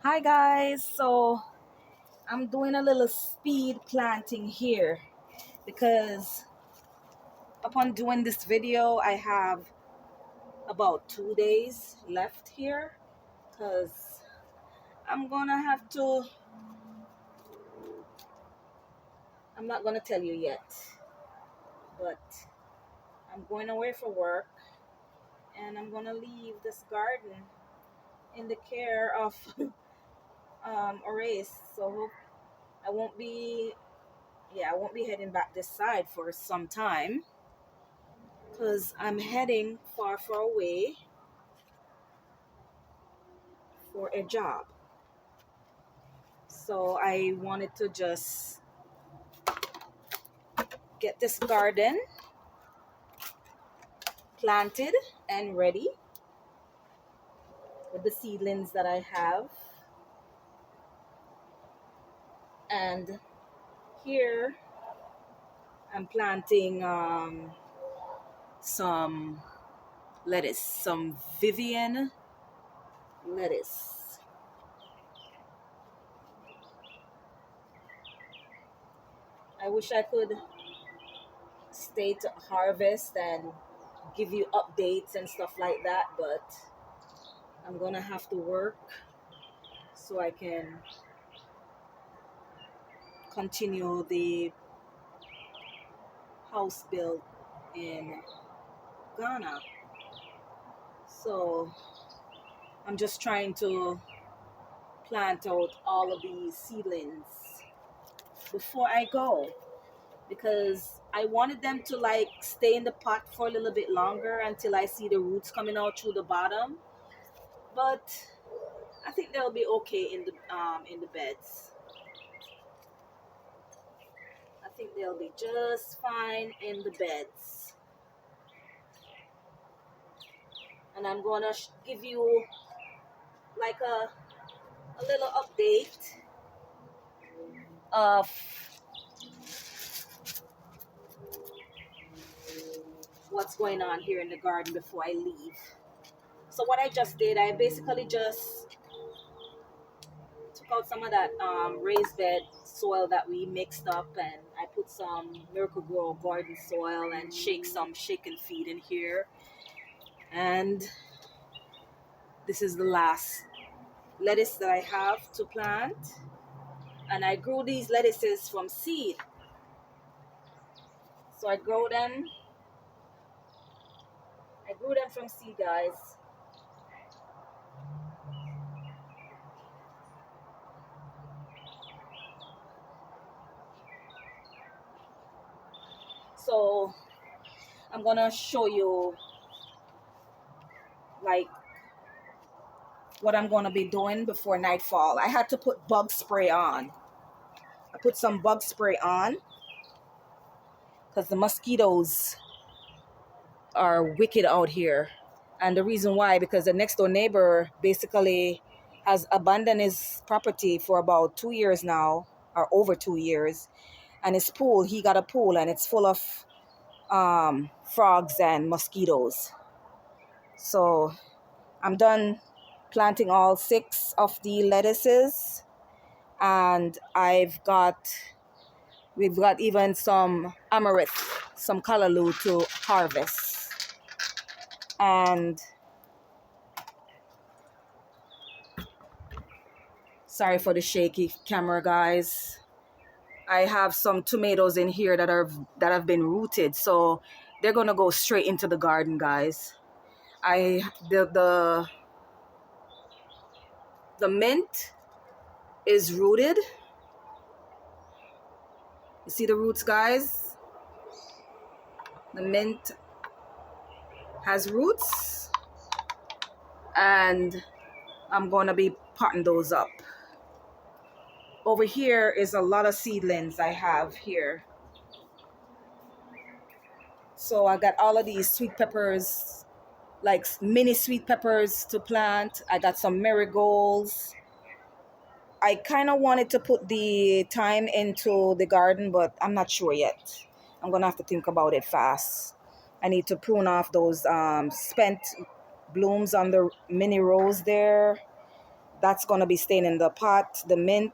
Hi guys, so I'm doing a little speed planting here because upon doing this video I have about 2 days left here because I'm gonna have to, I'm not gonna tell you yet, but I'm going away for work and I'm gonna leave this garden in the care of Horace. So I won't be, I won't be heading back this side for some time because I'm heading far away for a job. So I wanted to just get this garden planted and ready with the seedlings that I have. And here I'm planting some lettuce, some Vivian lettuce. I wish I could stay to harvest and give you updates and stuff like that, but I'm gonna have to work so I can continue the house build in Ghana. So I'm just trying to plant out all of these seedlings before I go because I wanted them to like stay in the pot for a little bit longer until I see the roots coming out through the bottom. But I think they'll be okay in the beds. I think they'll be just fine in the beds. And I'm gonna give you like a little update of what's going on here in the garden before I leave. So what I just did, I basically just took out some of that raised bed soil that we mixed up, and I put some Miracle Grow garden soil and shake and feed in here. And this is the last lettuce that I have to plant. And I grew these lettuces from seed. So I grew them from seed, guys. So I'm gonna show you like what I'm gonna be doing before nightfall. I had to put bug spray on. I put some bug spray on because the mosquitoes are wicked out here. And the reason why, because the next door neighbor basically has abandoned his property for about 2 years now, or over 2 years. And his pool, he got a pool and it's full of frogs and mosquitoes. So I'm done planting all 6 of the lettuces. And we've got even some amaranth, some callaloo to harvest. And sorry for the shaky camera, guys. I have some tomatoes in here that have been rooted, so they're gonna go straight into the garden, guys. I the mint is rooted. You see the roots, guys? The mint has roots, and I'm gonna be potting those up. Over here is a lot of seedlings I have here. So I got all of these sweet peppers, like mini sweet peppers to plant. I got some marigolds. I kind of wanted to put the thyme into the garden, but I'm not sure yet. I'm gonna have to think about it fast. I need to prune off those spent blooms on the mini rose there. That's gonna be staying in the pot. The mint,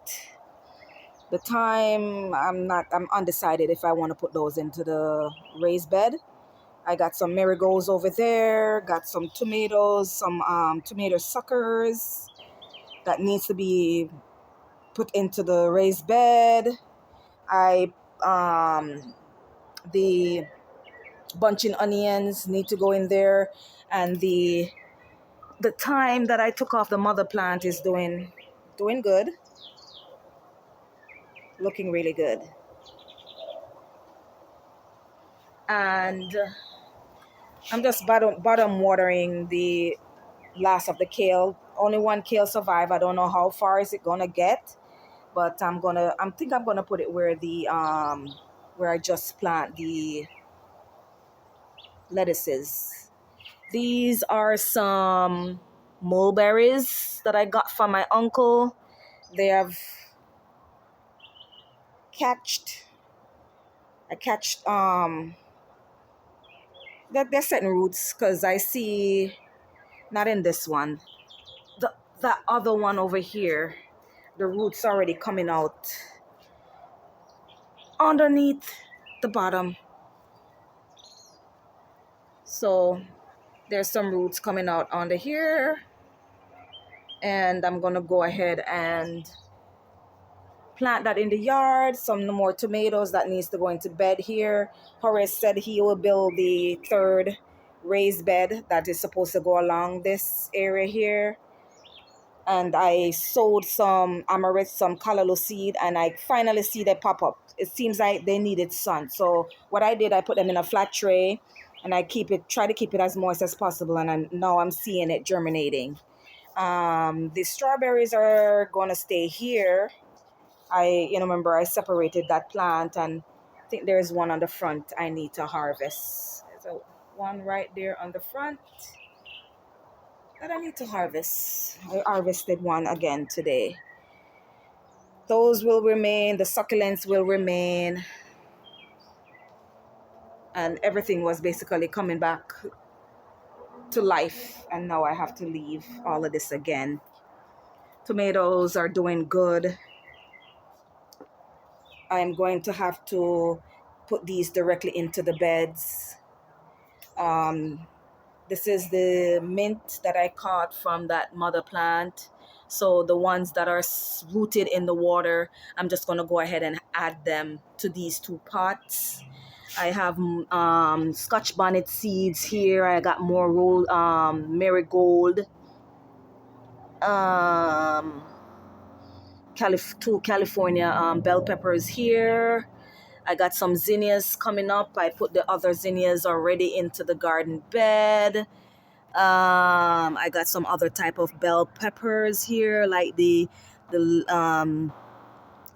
the thyme, I'm undecided if I want to put those into the raised bed. I got some marigolds over there, got some tomatoes, some tomato suckers that needs to be put into the raised bed. I the bunching onions need to go in there, and the thyme that I took off the mother plant is doing good, looking really good. And I'm just bottom watering the last of the kale. Only one kale survived. I don't know how far is it gonna get, but I'm gonna put it where the where I just plant the lettuces. These are some mulberries that I got from my uncle. They have I catched that they're setting roots because I see not in this one. That other one over here, the roots already coming out underneath the bottom. So there's some roots coming out under here, and I'm gonna go ahead and plant that in the yard. Some more tomatoes that needs to go into bed here. Horace said he will build the third raised bed that is supposed to go along this area here. And I sowed some amaranth, some callaloo seed, and I finally see they pop up. It seems like they needed sun. So what I did, I put them in a flat tray, and I try to keep it as moist as possible. And now I'm seeing it germinating. The strawberries are gonna stay here. Remember I separated that plant, and I think there's one on the front I need to harvest. There's one right there on the front that I need to harvest. I harvested one again today. Those will remain, the succulents will remain, and everything was basically coming back to life, and now I have to leave all of this again. Tomatoes are doing good. I'm going to have to put these directly into the beds. This is the mint that I caught from that mother plant. So the ones that are rooted in the water, I'm just going to go ahead and add them to these two pots. I have Scotch bonnet seeds here. I got more marigold. Two California bell peppers here. I got some zinnias coming up. I put the other zinnias already into the garden bed. I got some other type of bell peppers here, like the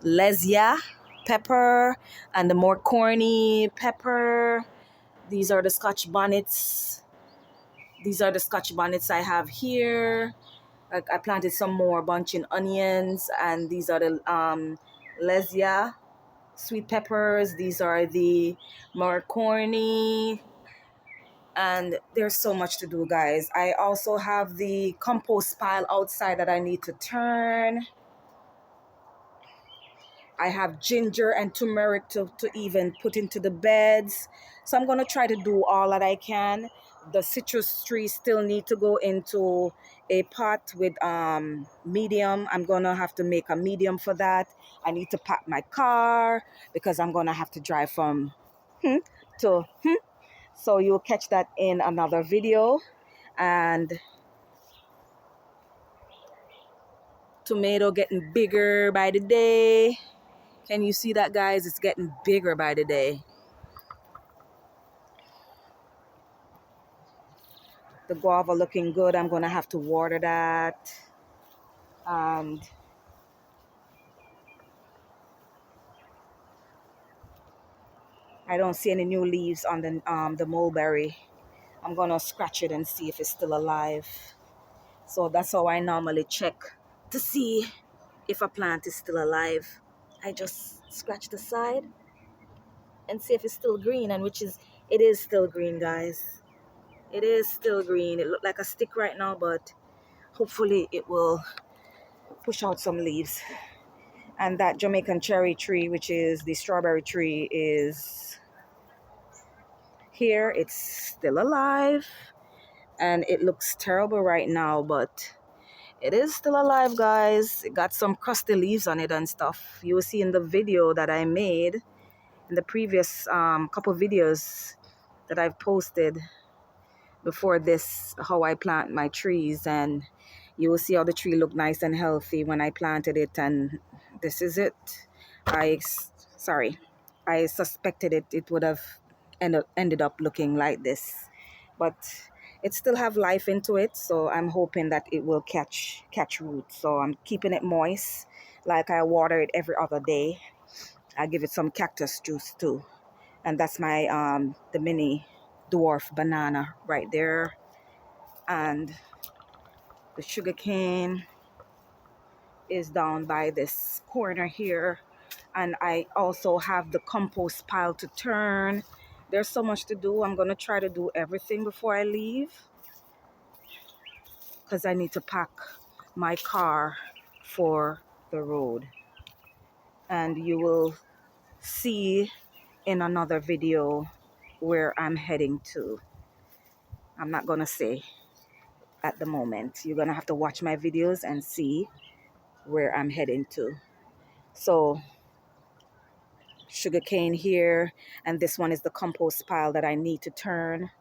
Lesia pepper and the more corny pepper. These are the Scotch bonnets. I have here. I planted some more bunching onions, and these are the Lesia sweet peppers. These are the more corny. And there's so much to do, guys. I also have the compost pile outside that I need to turn. I have ginger and turmeric to even put into the beds. So I'm going to try to do all that I can. The citrus trees still need to go into a pot with medium. I'm going to have to make a medium for that. I need to pack my car because I'm going to have to drive from to So you'll catch that in another video. And tomato getting bigger by the day. Can you see that, guys? It's getting bigger by the day. The guava looking good. I'm going to have to water that. And I don't see any new leaves on the mulberry. I'm going to scratch it and see if it's still alive. So that's how I normally check to see if a plant is still alive. I just scratch the side and see if it's still green, and it is still green, guys. It is still green. It looked like a stick right now, but hopefully it will push out some leaves. And that Jamaican cherry tree, which is the strawberry tree, is here. It's still alive, and it looks terrible right now, but it is still alive, guys. It got some crusty leaves on it and stuff. You will see in the video that I made, in the previous couple videos that I've posted before this, how I plant my trees, and you will see how the tree looked nice and healthy when I planted it. And this is it. I suspected it would have ended up looking like this, but it still have life into it, so I'm hoping that it will catch root. So I'm keeping it moist, like I water it every other day. I give it some cactus juice too, and that's my the mini dwarf banana right there, and the sugar cane is down by this corner here. And I also have the compost pile to turn. There's so much to do. I'm gonna try to do everything before I leave, because I need to pack my car for the road. And you will see in another video where I'm heading to. I'm not gonna say at the moment. You're gonna have to watch my videos and see where I'm heading to. So sugarcane here, and this one is the compost pile that I need to turn.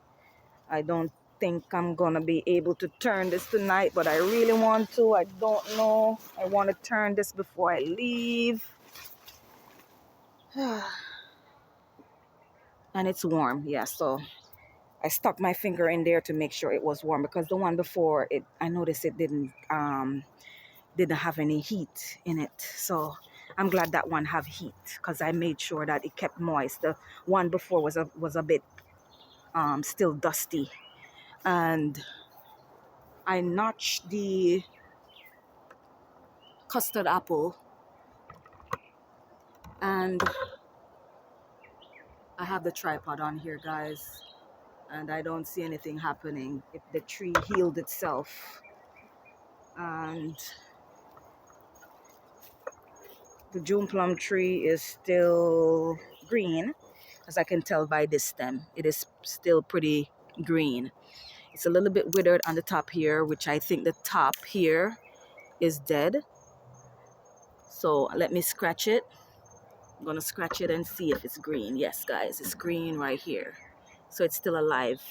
I don't think I'm gonna be able to turn this tonight, but I really want to. I don't know. I want to turn this before I leave. And it's warm, yeah, so I stuck my finger in there to make sure it was warm, because the one before it, I noticed it didn't have any heat in it. So I'm glad that one have heat, because I made sure that it kept moist. The one before was a bit still dusty. And I notched the custard apple, and I have the tripod on here, guys, and I don't see anything happening. The tree healed itself, and the June plum tree is still green, as I can tell by this stem. It is still pretty green. It's a little bit withered on the top here, which I think the top here is dead. So let me scratch it. I'm gonna scratch it and see if it's green. Yes, guys, it's green right here. So it's still alive.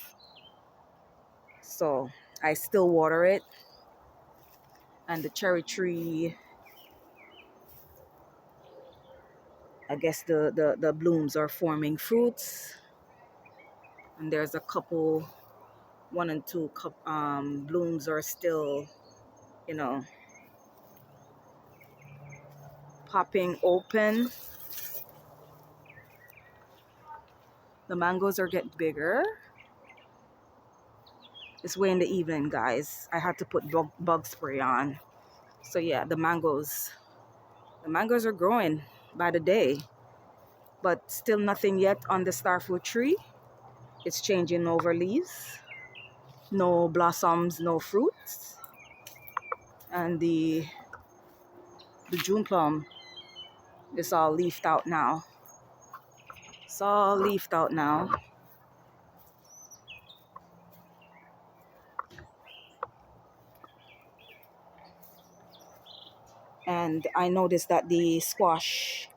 So I still water it. And the cherry tree, I guess the blooms are forming fruits. And there's a couple, 1 and 2 blooms are still, popping open. The mangoes are getting bigger. It's way in the evening, guys. I had to put bug spray on. So yeah, the mangoes are growing by the day, but still nothing yet on the starfruit tree. It's changing over leaves. No blossoms, no fruits. And the June plum is all leafed out now. It's all leafed out now. And I noticed that the squash,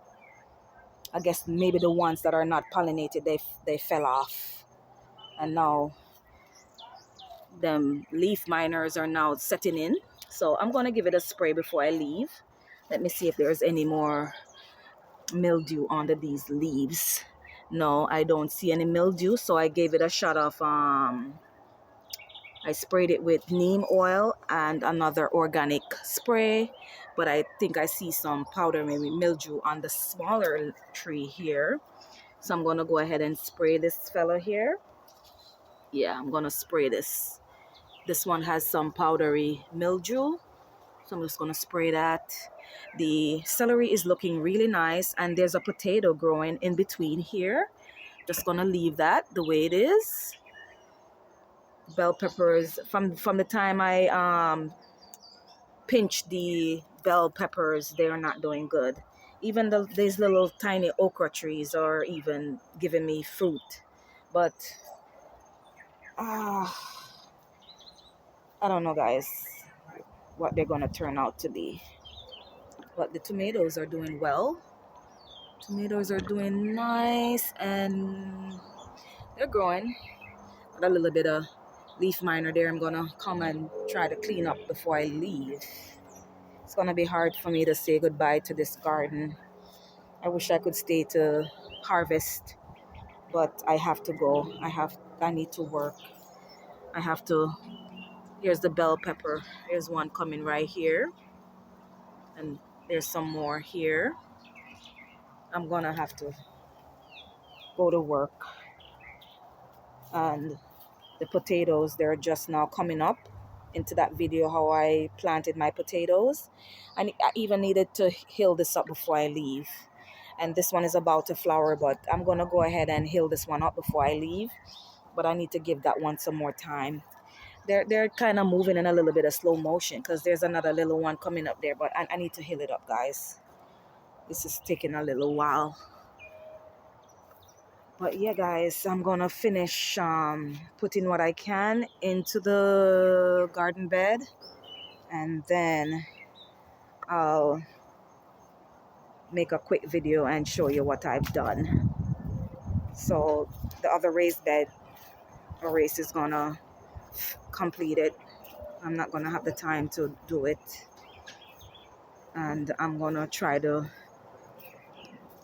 I guess maybe the ones that are not pollinated, they fell off. And now them leaf miners are now setting in. So I'm going to give it a spray before I leave. Let me see if there's any more mildew under these leaves. No, I don't see any mildew, so I gave it a shot of I sprayed it with neem oil and another organic spray, but I think I see some powder, maybe mildew on the smaller tree here. So I'm gonna go ahead and spray this fella here. Yeah, I'm gonna spray this. This one has some powdery mildew, so I'm just gonna spray that. The celery is looking really nice, and there's a potato growing in between here. Just gonna leave that the way it is. Bell peppers, from the time I pinch the bell peppers, they're not doing good. Even these little tiny okra trees are even giving me fruit. But I don't know, guys, what they're going to turn out to be. But the tomatoes are doing well. Tomatoes are doing nice and they're growing. Got a little bit of leaf miner there. I'm going to come and try to clean up before I leave. It's going to be hard for me to say goodbye to this garden. I wish I could stay to harvest, but I have to go. I need to work. I have to. Here's the bell pepper. There's one coming right here. And there's some more here. I'm going to have to go to work. And the potatoes, they're just now coming up into that video how I planted my potatoes. I even needed to heal this up before I leave. And this one is about to flower, but I'm going to go ahead and heal this one up before I leave. But I need to give that one some more time. They're kind of moving in a little bit of slow motion because there's another little one coming up there, but I need to heal it up, guys. This is taking a little while. But yeah, guys, I'm gonna finish putting what I can into the garden bed, and then I'll make a quick video and show you what I've done. So the other raised bed race is gonna complete it. I'm not gonna have the time to do it, and I'm gonna try to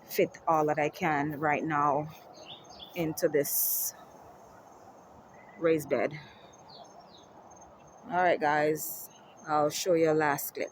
fit all that I can right now into this raised bed. All right, guys, I'll show you a last clip.